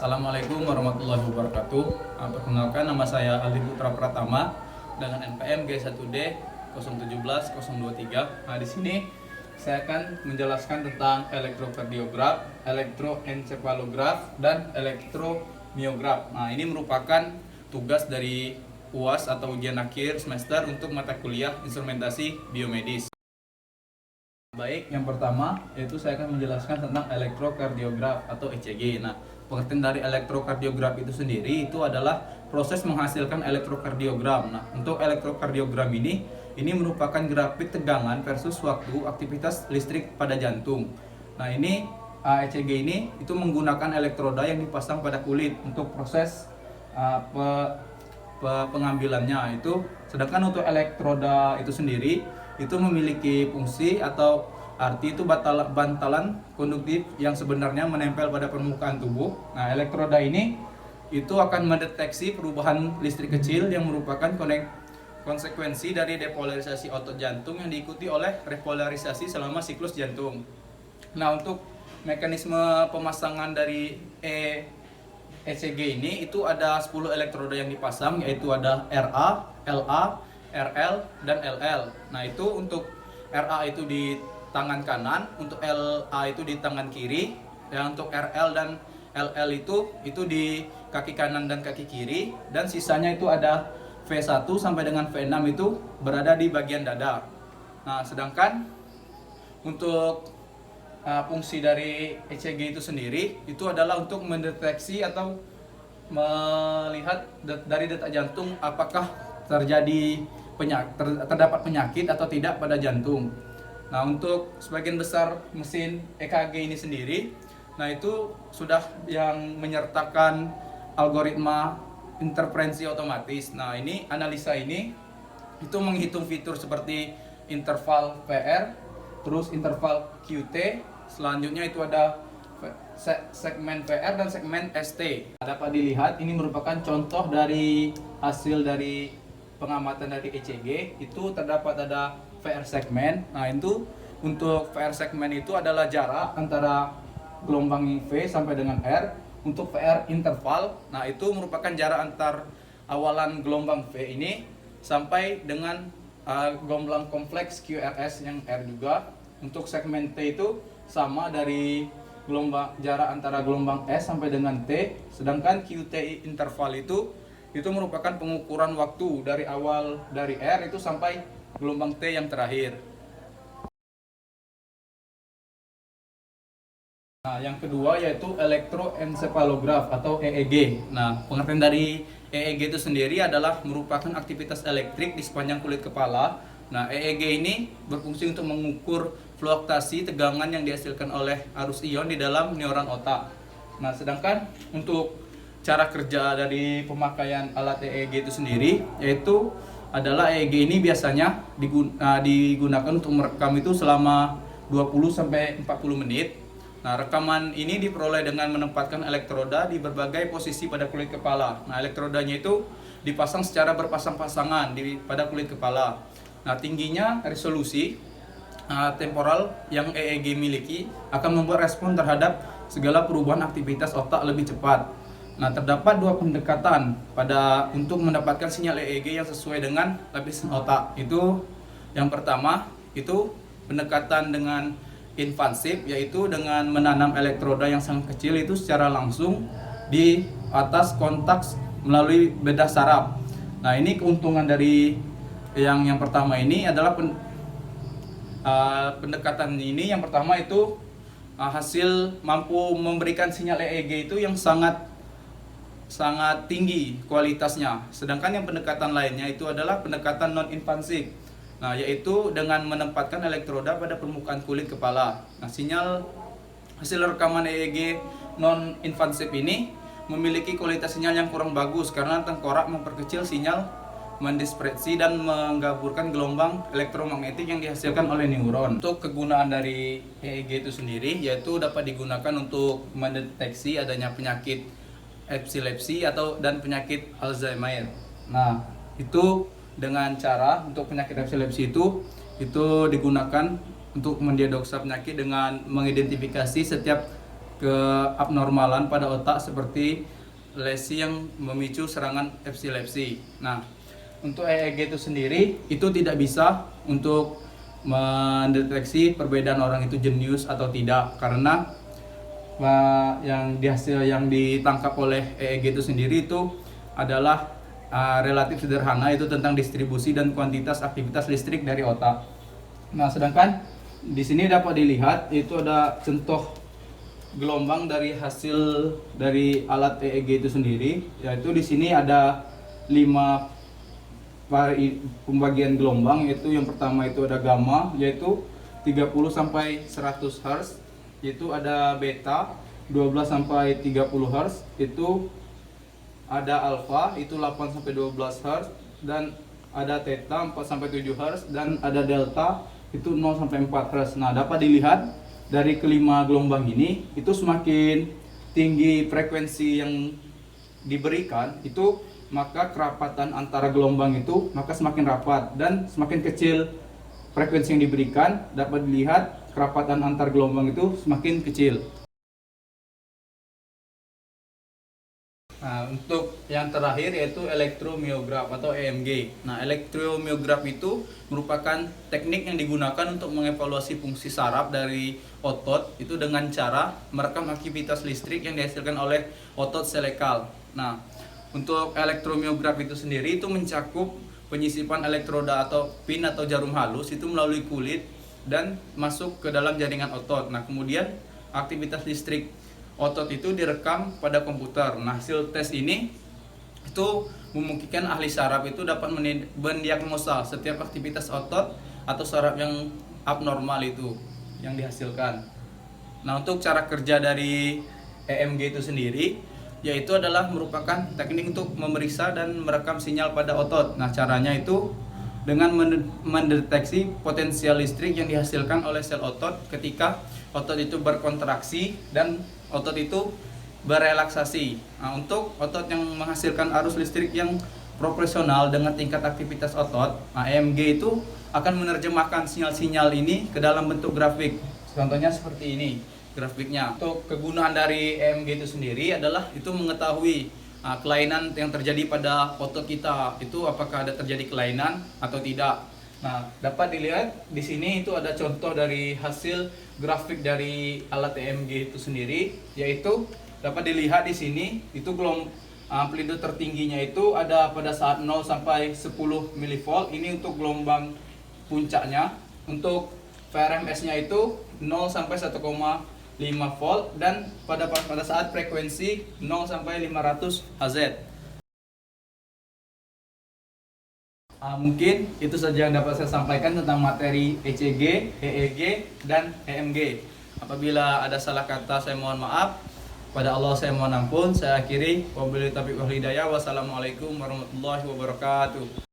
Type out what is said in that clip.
Assalamualaikum warahmatullahi wabarakatuh. Perkenalkan, nama saya Aldi Putra Pratama dengan NPM G1D 017023. Nah, di sini saya akan menjelaskan tentang elektrokardiograf, elektroencephalograf, dan elektromiograf. Nah, ini merupakan tugas dari UAS atau ujian akhir semester untuk mata kuliah instrumentasi biomedis. Baik, yang pertama yaitu saya akan menjelaskan tentang elektrokardiograf atau ECG. Nah, pengertian dari elektrokardiograf itu sendiri itu adalah proses menghasilkan elektrokardiogram. Nah, untuk elektrokardiogram ini merupakan grafik tegangan versus waktu aktivitas listrik pada jantung. Nah, ini ECG ini itu menggunakan elektroda yang dipasang pada kulit untuk proses pengambilannya itu. Sedangkan untuk elektroda itu sendiri itu memiliki fungsi atau arti itu bantalan konduktif yang sebenarnya menempel pada permukaan tubuh. Nah, elektroda ini itu akan mendeteksi perubahan listrik kecil yang merupakan konsekuensi dari depolarisasi otot jantung yang diikuti oleh repolarisasi selama siklus jantung. Nah, untuk mekanisme pemasangan dari ECG ini itu ada 10 elektroda yang dipasang, yaitu ada RA, LA, RL, dan LL. Nah, itu untuk RA itu di tangan kanan, untuk LA itu di tangan kiri, dan untuk RL dan LL itu di kaki kanan dan kaki kiri, dan sisanya itu ada V1 sampai dengan V6 itu berada di bagian dada. Nah, sedangkan untuk fungsi dari ECG itu sendiri itu adalah untuk mendeteksi atau melihat dari detak jantung apakah terdapat penyakit atau tidak pada jantung. Nah, untuk sebagian besar mesin EKG ini sendiri, nah itu sudah yang menyertakan algoritma interferensi otomatis. Nah, ini analisa ini itu menghitung fitur seperti interval PR, terus interval QT, selanjutnya itu ada segmen VR dan segmen ST. Dapat dilihat ini merupakan contoh dari hasil dari pengamatan dari ECG. Itu terdapat ada VR segmen. Nah, itu untuk VR segmen itu adalah jarak antara gelombang V sampai dengan R. Untuk VR interval, nah itu merupakan jarak antar awalan gelombang V ini sampai dengan gelombang kompleks QRS yang R juga. Untuk segmen T itu sama dari jarak antara gelombang S sampai dengan T. Sedangkan QT interval itu merupakan pengukuran waktu dari awal dari R itu sampai gelombang T yang terakhir. Nah, yang kedua yaitu elektroencephalograf atau EEG. Nah, pengertian dari EEG itu sendiri adalah merupakan aktivitas elektrik di sepanjang kulit kepala. Nah, EEG ini berfungsi untuk mengukur fluktuasi tegangan yang dihasilkan oleh arus ion di dalam neuron otak. Nah, sedangkan untuk cara kerja dari pemakaian alat EEG itu sendiri yaitu adalah EEG ini biasanya digunakan untuk merekam itu selama 20 sampai 40 menit. Nah, rekaman ini diperoleh dengan menempatkan elektroda di berbagai posisi pada kulit kepala. Nah, elektrodanya itu dipasang secara berpasang-pasangan pada kulit kepala. Nah, tingginya resolusi temporal yang EEG miliki akan membuat respon terhadap segala perubahan aktivitas otak lebih cepat. Nah, terdapat dua pendekatan untuk mendapatkan sinyal EEG yang sesuai dengan lapisan otak. Itu yang pertama itu pendekatan dengan invasif, yaitu dengan menanam elektroda yang sangat kecil itu secara langsung di atas kontak melalui bedah saraf. Nah, ini keuntungan dari yang pertama ini adalah pendekatan ini yang pertama itu hasil mampu memberikan sinyal EEG itu yang sangat tinggi kualitasnya. Sedangkan yang pendekatan lainnya itu adalah pendekatan non-invasif. Nah, yaitu dengan menempatkan elektroda pada permukaan kulit kepala. Nah, hasil rekaman EEG non-invasif ini memiliki kualitas sinyal yang kurang bagus karena tengkorak memperkecil sinyal, mendispersi dan menggaburkan gelombang elektromagnetik yang dihasilkan oleh neuron. Untuk kegunaan dari EEG itu sendiri yaitu dapat digunakan untuk mendeteksi adanya penyakit epilepsi dan penyakit Alzheimer. Nah, itu dengan cara untuk penyakit epilepsi itu digunakan untuk mendiagnosa penyakit dengan mengidentifikasi setiap keabnormalan pada otak seperti lesi yang memicu serangan epilepsi. Nah, untuk EEG itu sendiri itu tidak bisa untuk mendeteksi perbedaan orang itu jenius atau tidak, karena yang ditangkap oleh EEG itu sendiri itu adalah relatif sederhana, itu tentang distribusi dan kuantitas aktivitas listrik dari otak. Nah, sedangkan di sini dapat dilihat itu ada contoh gelombang dari hasil dari alat EEG itu sendiri, yaitu di sini ada 5 pembagian gelombang, yaitu yang pertama itu ada gamma yaitu 30 sampai 100 Hz, yaitu ada beta 12 sampai 30 Hz, itu ada alpha itu 8 sampai 12 Hz, dan ada theta 4 sampai 7 Hz, dan ada delta itu 0 sampai 4 Hz. Nah, dapat dilihat dari kelima gelombang ini, itu semakin tinggi frekuensi yang diberikan itu, maka kerapatan antara gelombang itu maka semakin rapat, dan semakin kecil frekuensi yang diberikan, dapat dilihat kerapatan antar gelombang itu semakin kecil. Nah, untuk yang terakhir yaitu elektromiograf atau EMG. Nah, elektromiograf itu merupakan teknik yang digunakan untuk mengevaluasi fungsi saraf dari otot itu dengan cara merekam aktivitas listrik yang dihasilkan oleh otot selekal. Nah, untuk elektromiograf itu sendiri itu mencakup penyisipan elektroda atau pin atau jarum halus itu melalui kulit dan masuk ke dalam jaringan otot. Nah, kemudian aktivitas listrik otot itu direkam pada komputer. Nah, hasil tes ini itu memungkinkan ahli saraf itu dapat mendiagnosa setiap aktivitas otot atau saraf yang abnormal itu yang dihasilkan. Nah, untuk cara kerja dari EMG itu sendiri yaitu adalah merupakan teknik untuk memeriksa dan merekam sinyal pada otot. Nah, caranya itu dengan mendeteksi potensial listrik yang dihasilkan oleh sel otot ketika otot itu berkontraksi dan otot itu berelaksasi. Nah, untuk otot yang menghasilkan arus listrik yang proporsional dengan tingkat aktivitas otot, nah, EMG itu akan menerjemahkan sinyal-sinyal ini ke dalam bentuk grafik. Contohnya seperti ini grafiknya. Untuk kegunaan dari EMG itu sendiri adalah itu mengetahui kelainan yang terjadi pada otot kita, itu apakah ada terjadi kelainan atau tidak. Nah, dapat dilihat di sini itu ada contoh dari hasil grafik dari alat EMG itu sendiri, yaitu dapat dilihat di sini itu amplitude tertingginya itu ada pada saat 0 sampai 10 mV. Ini untuk gelombang puncaknya. Untuk VRMS-nya itu 0 sampai 1,5 volt, dan pada saat frekuensi 0 sampai 500 Hz. Mungkin itu saja yang dapat saya sampaikan tentang materi ECG, EEG, dan EMG. Apabila ada salah kata saya mohon maaf. Pada Allah saya mohon ampun. Saya akhiri. Wabillahi taufiq wal hidayah. Wassalamualaikum warahmatullahi wabarakatuh.